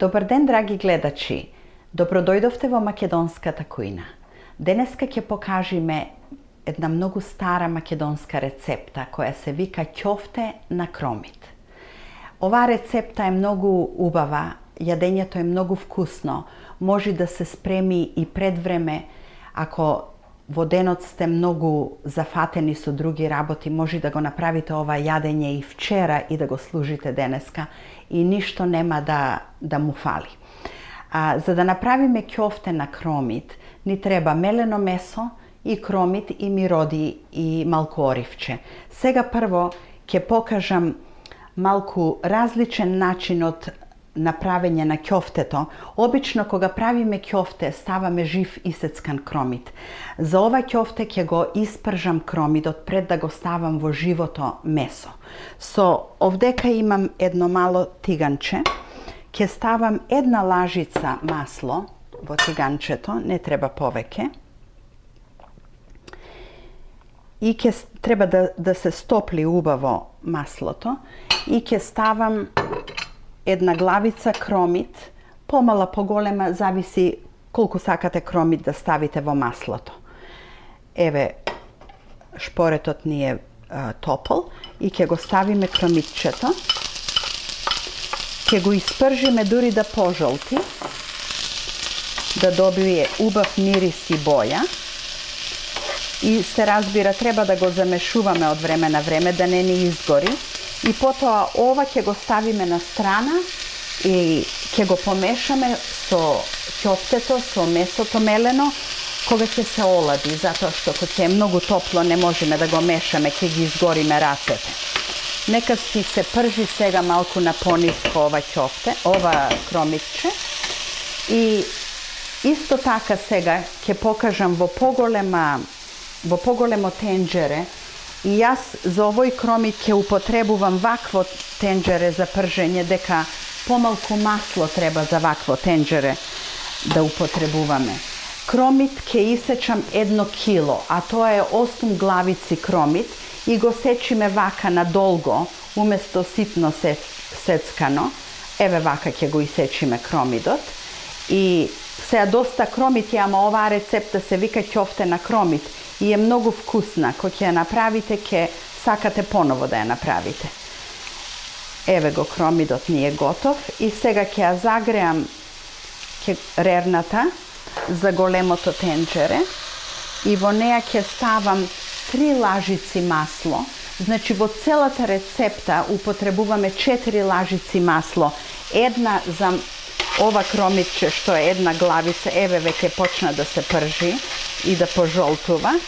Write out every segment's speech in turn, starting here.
Добар ден, драги гледачи! Добродојдовте во македонската кујна. Денеска ќе покажиме една многу стара македонска рецепта која се вика ќофте на кромит. Оваа рецепта е многу убава, јадењето е многу вкусно, може да се спреми и пред време, ако во денот сте многу зафатени со други работи, може да го направите ова јадење и вчера и да го служите денеска и ништо нема да му фали. За да направиме ќофте на кромит, ни треба мелено месо и кромит и мироди и малку оривче. Сега прво ќе покажам малку различен начин од направење на ќофтето. Обично кога правиме ќофте ставаме жив исецкан кромит. За ова ќофте ќе го испржам кромидот пред да го ставам во живото месо. Со овдека имам едно мало тиганче. Ќе ставам една лажица масло во тиганчето, не треба повеќе. И треба да се стопли убаво маслото. И ќе ставам една главица кромит, помала, поголема, зависи колку сакате кромит да ставите во маслото. Еве, шпоретот ни е топол и ќе го ставиме кромитчето. Ќе го испржиме дури да пожолти, да добие убав мирис и боја. И се разбира, треба да го замешуваме од време на време, да не ни изгори. И потоа ова ќе го ставиме на страна и ќе го помешаме со ќофтето, со месото мелено, кога ќе се олади, затоа што кога ќе е многу топло не можеме да го мешаме, ќе ги изгориме рацете. Нека си се пржи сега малку на пониско ова ќофте, ова кромитче. И исто така сега ќе покажам во поголемо тенџере. И јас за овој кромит ќе употребувам вакво тенџере за пржење, дека помалку масло треба за вакво тенџере да употребуваме. Кромит ќе исечам 1 кило, а тоа е 8 главици кромит и го сечиме вака надолго, уместо ситно сецкано. Еве вака ќе го исечиме кромидот. И сега доста кромит ја, ама оваа рецепта се вика ќофте на кромит и е многу вкусна. Кога ќе ја направите, ќе сакате поново да ја направите. Еве го кромидот ни е готов и сега ќе ја загреам рерната за големото тенџере и во неа ќе ставам 3 лажици масло. Значи во целата рецепта употребуваме 4 лажици масло. Една за ова кромитче што е една главица, еве веќе почна да се пржи и да пожолтува.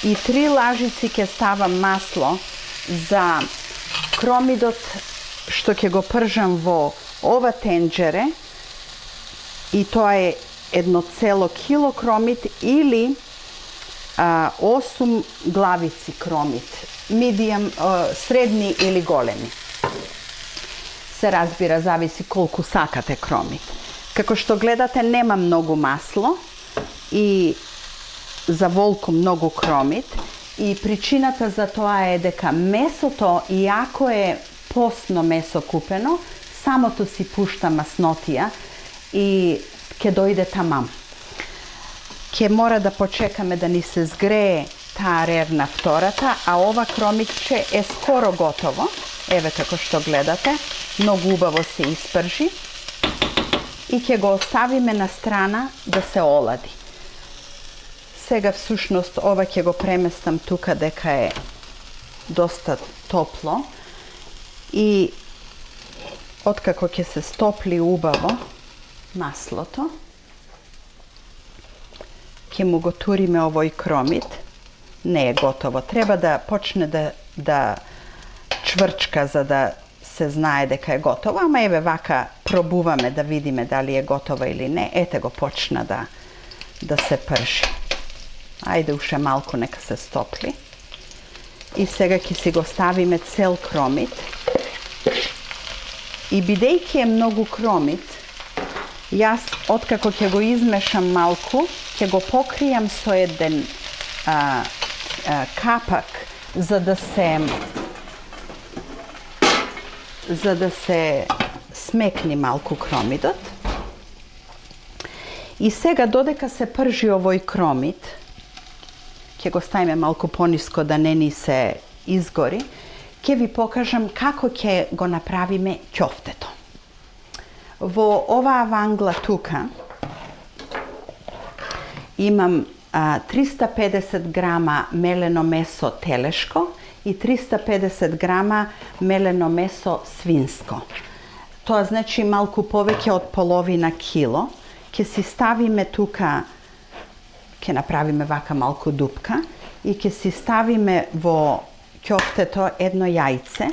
И 3 лажици ќе ставам масло за кромидот што ќе го пржам во ова тенџере. И тоа е 1 кило кромит или 8 главици кромит. Медиум, средни или големи. Се разбира, зависи колку сакате кромит. Како што гледате, нема многу масло и за волку многу кромит. И причината за тоа е дека месото, иако е постно месо купено, самото си пушта маснотија и ќе дојде тамам. Ќе мора да почекаме да ни се згрее таа рерна втората, а ова кромитче е скоро готово. Еве како што гледате, многу убаво се испржи и ќе го оставиме на страна да се олади. Сега всушност ова ќе го преместам тука дека е доста топло и откако ќе се стопли убаво маслото, ќе му го туриме овој кромит. Не е готово. Треба да почне да чврчка за да се знае дека е готово, ама еве вака пробуваме да видиме дали е готово или не. Ете го почна да се пржи. Ајде уште малку нека се стопли. И сега ќе си го ставиме цел кромит. И бидејќи е многу кромит, јас откако ќе го измешам малку, ќе го покријам со еден капак за да се смекни малку кромидот. И сега додека се пржи овој кромид, ќе го ставиме малку пониско да не ни се изгори, ќе ви покажам како ќе го направиме ќофтето. Во оваа вангла тука имам 350 грама мелено месо телешко и 350 грама мелено месо свинско. Тоа значи малку повеќе од половина кило. Ќе си ставиме тука, ќе направиме вака малку дупка и ќе си ставиме во ќофтето едно јајце.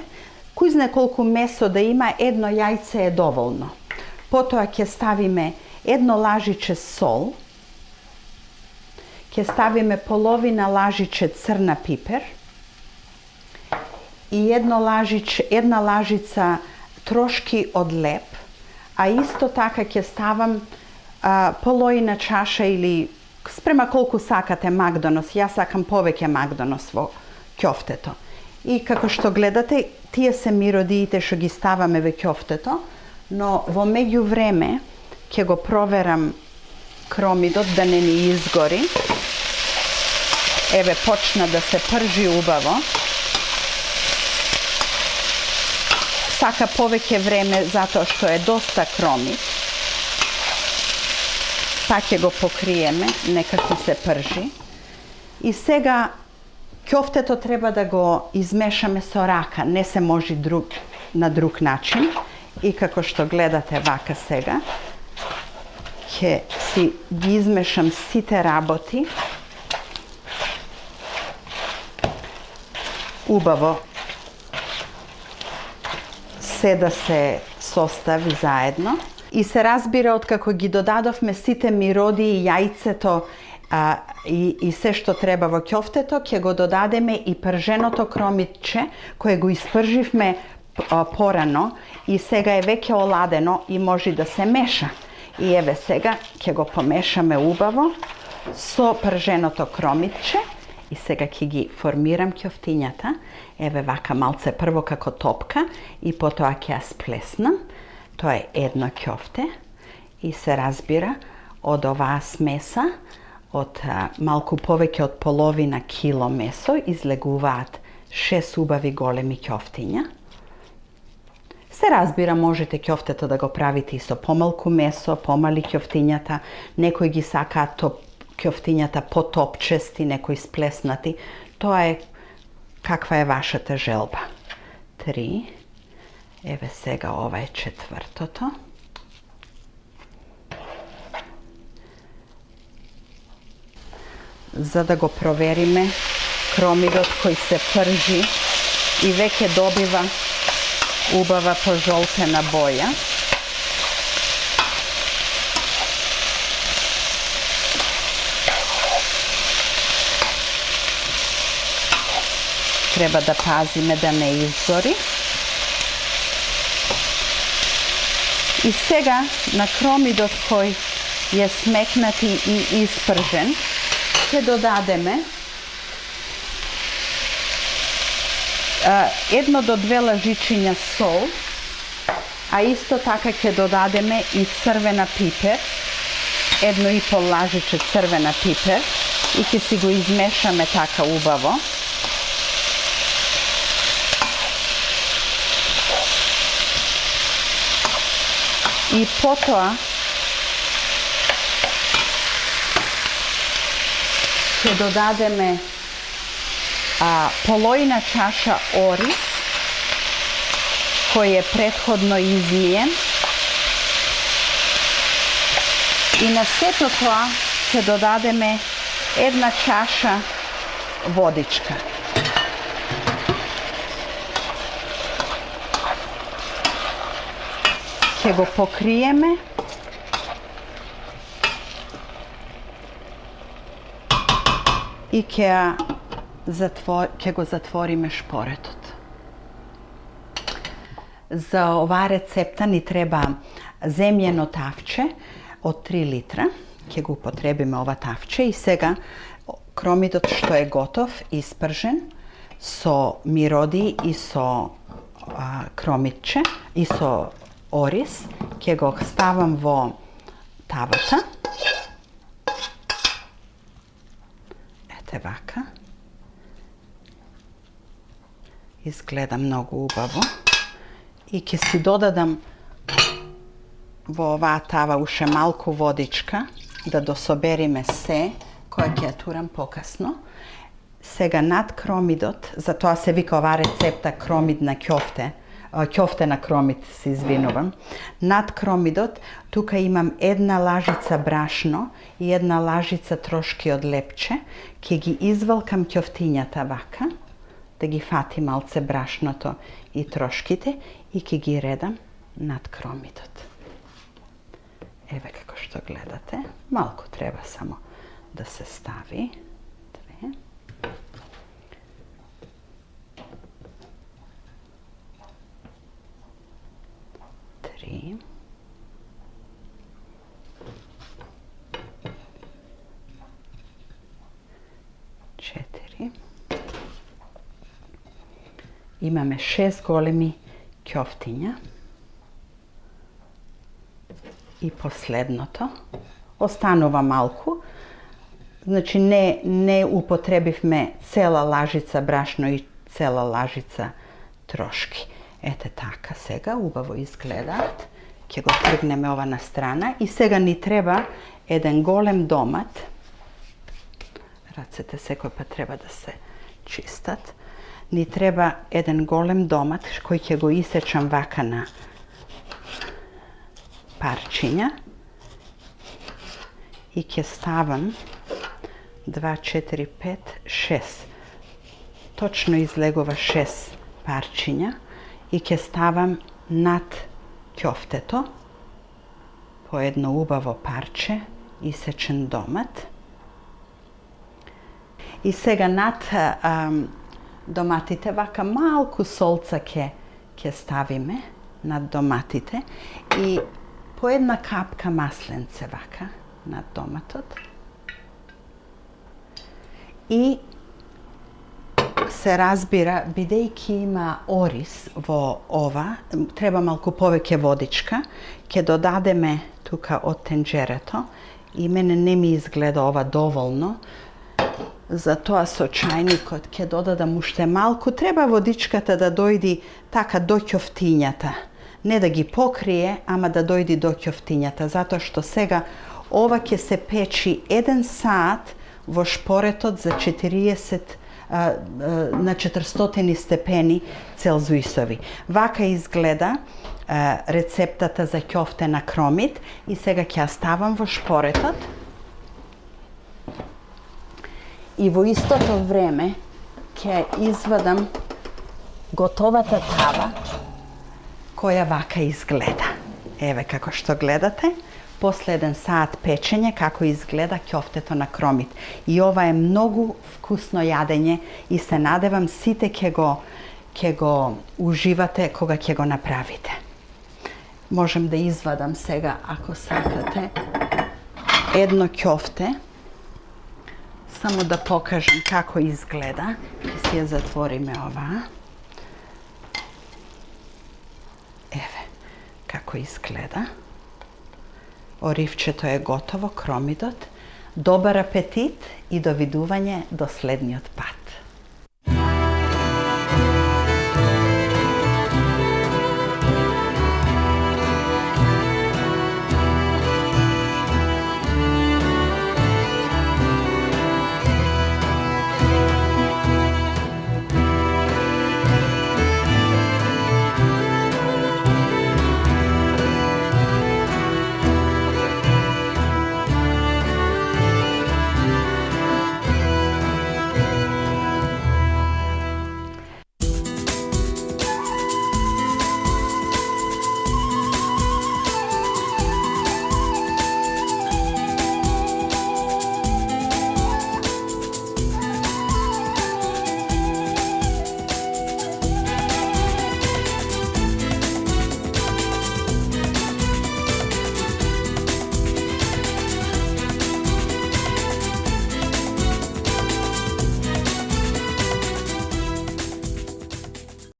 Кој знае колку месо да има, едно јајце е доволно. Потоа ќе ставиме едно лажиче сол, ќе ставиме половина лажиче црна пипер и една лажица трошки од леп, а исто така ќе ставам половина чаша или спрема колку сакате макдонос. Јас сакам повеќе макдонос во ќофтето. И како што гледате, тие се миродиите што ги ставаме во ќофтето, но во меѓувреме ќе го проверам кромидот да не ни изгори. Еве, почна да се пржи убаво. Сака повеќе време затоа што е доста кромид. Па ќе го покриеме, некако се пржи. И сега ќофтето треба да го измешаме со рака, не се може на друг начин. И како што гледате вака сега, ќе си ги измешам сите работи. Убаво се да се состави заедно. И се разбира откако ги додадовме сите мироди и јајцето и се што треба во ќофтето, ќе го додадеме и прженото кромидче кое го испрживме порано и сега е веќе оладено и може да се меша. И еве сега ќе го помешаме убаво со прженото кромидче и сега ќе ги формирам ќофтињата. Еве вака малце прво како топка и потоа ќе ја сплеснам. Тоа е едно ќофте и се разбира од оваа смеса, од малку повеќе од половина кило месо излегуваат 6 убави големи ќофтиња. Се разбира, можете ќофтето да го правите и со помалку месо, помали ќофтињата, некои ги сакаат ќофтињата потопчести, некои сплеснати. Тоа е каква е вашата желба. 3. Еве сега ова е четвртото. За да го провериме кромидот кој се пржи и веќе добива убава пожолтена боја. Треба да пазиме да не изгори. И сега на кромидот кој е смекнат и испржен, ќе додадеме 1 до 2 лажичиња сол, а исто така ќе додадеме и црвена пипер, 1,5 лажиче црвена пипер и ќе си го измешаме така убаво. И потоа ќе додадеме половина чаша ориз кој е претходно измиен и на сето тоа ќе додадеме 1 чаша водичка. Ќе го покриеме и ќе го затвориме шпоретот. За оваа рецепта ни треба земјено тавче од 3 литра. Ќе го употребиме ова тавче и сега кромидот што е готов, испржен, со мироди и со кромидче и со oris, ќе го ставам во тавата. Ете вака. Изгледа многу убаво. И ќе си додадам во оваа тава уште малку водичка, да дособериме се, која ќе ја турам покасно. Сега над кромидот, затоа се вика оваа рецепта кромид на ќофте, ќофте на кромид, се извинувам. Над кромидот, тука имам 1 лажица брашно и 1 лажица трошки од лепче. Ќе ги извалкам ќофтињата вака, да ги фати малце брашното и трошките и ќе ги редам над кромидот. Еве како што гледате, малку треба само да се стави. 3. Имаме 6 големи ќофтиња. И последното. Останува малку. Значи не употребивме цела лажица брашно и цела лажица трошки. Ете така сега, убаво изгледаат. Ќе го тргнеме ова на страна. И сега ни треба еден голем домат. Рацете секој пат треба да се чистат. Ни треба еден голем домат кој ќе го исечам вака на парчиња. И ќе ставам 2, 4, 5, 6. Точно излегува 6 парчиња. И ќе ставам над ќофтето по едно убаво парче, исечен домат. И сега над доматите вака малку солца ќе ставиме над доматите и по една капка масленце вака над доматот. И се разбира, бидејќи има орис во ова, треба малку повеќе водичка, ќе додадеме тука од тенџерето и мене не ми изгледа ова доволно, затоа со чајникот ќе додадам уште малку. Треба водичката да дојди така до ќофтињата, не да ги покрие, ама да дојди до ќофтињата, затоа што сега ова ќе се печи 1 сат во шпоретот за 40 на 400 степени Целзиусови. Вака изгледа рецептата за ќофте на кромид и сега ќе ја ставам во шпоретот. И во истото време ќе извадам готовата тава која вака изгледа. Еве како што гледате, после 1 сат печење како изгледа ќофтето на кромид. И ова е многу вкусно јадење и се надевам сите ќе го уживате кога ќе го направите. Можем да извадам сега, ако сакате, едно ќофте, само да покажам како изгледа. И си ја затвориме оваа. Еве како изгледа. Оривчето е готово, кромидот. Добар апетит и довидување до следниот пат.